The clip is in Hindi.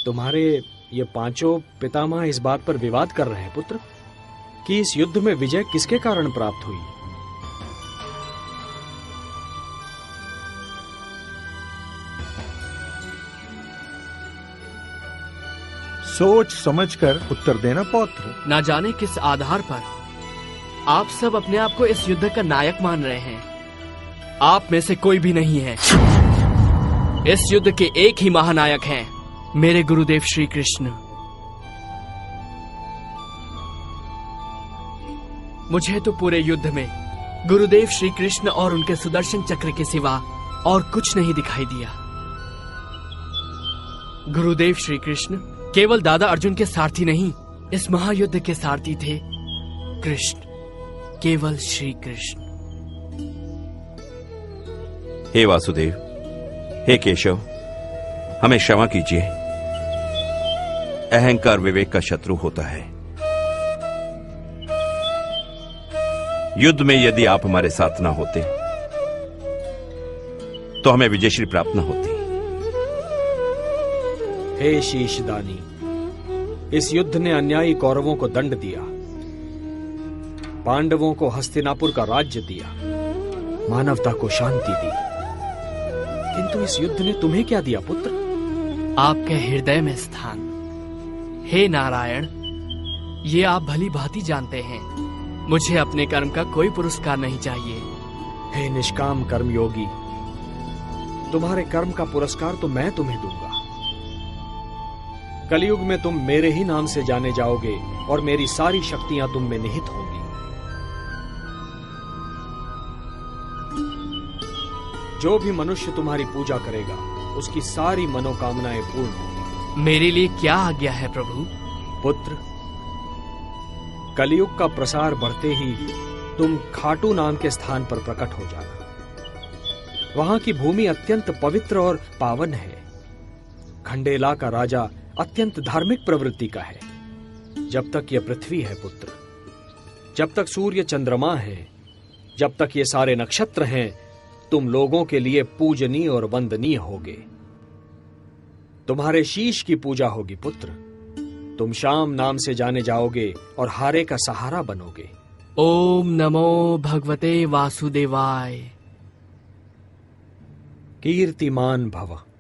तुम्हारे ये पांचों पितामह इस बात पर विवाद कर रहे हैं पुत्र कि इस युद्ध में विजय किसके कारण प्राप्त हुई। सोच समझकर उत्तर देना पौत्र। ना जाने किस आधार पर आप सब अपने आप को इस युद्ध का नायक मान रहे हैं। आप में से कोई भी नहीं है। इस युद्ध के एक ही महानायक हैं, मेरे गुरुदेव श्री कृष्ण। मुझे तो पूरे युद्ध में गुरुदेव श्री कृष्ण और उनके सुदर्शन चक्र के सिवा और कुछ नहीं दिखाई दिया। गुरुदेव श्री कृष्ण केवल दादा अर्जुन के सारथी नहीं, इस महायुद्ध के सारथी थे कृष्ण, केवल श्री कृष्ण। हे वासुदेव, हे केशव, हमें क्षमा कीजिए। अहंकार विवेक का शत्रु होता है। युद्ध में यदि आप हमारे साथ ना होते तो हमें विजयश्री प्राप्त न होती। हे शीशदानी, इस युद्ध ने अन्यायी कौरवों को दंड दिया, पांडवों को हस्तिनापुर का राज्य दिया, मानवता को शांति दी, किंतु इस युद्ध ने तुम्हें क्या दिया पुत्र? आपके हृदय में स्थान। हे नारायण, ये आप भली भांति जानते हैं। मुझे अपने कर्म का कोई पुरस्कार नहीं चाहिए। हे निष्काम कर्मयोगी, तुम्हारे कर्म का पुरस्कार तो मैं तुम्हें दूंगा। कलयुग में तुम मेरे ही नाम से जाने जाओगे और मेरी सारी शक्तियां तुम में निहित होंगी। जो भी मनुष्य तुम्हारी पूजा करेगा उसकी सारी मनोकामनाएं पूर्ण होंगी। मेरे लिए क्या आज्ञा है प्रभु? पुत्र, कलयुग का प्रसार बढ़ते ही तुम खाटू नाम के स्थान पर प्रकट हो जाना। वहां की भूमि अत्यंत पवित्र और पावन है। खंडेला का राजा अत्यंत धार्मिक प्रवृत्ति का है। जब तक यह पृथ्वी है पुत्र, जब तक सूर्य चंद्रमा है, जब तक ये सारे नक्षत्र हैं, तुम लोगों के लिए पूजनीय और वंदनीय होगे। तुम्हारे शीश की पूजा होगी पुत्र। तुम श्याम नाम से जाने जाओगे और हारे का सहारा बनोगे। ओम नमो भगवते वासुदेवाय। कीर्तिमान भव।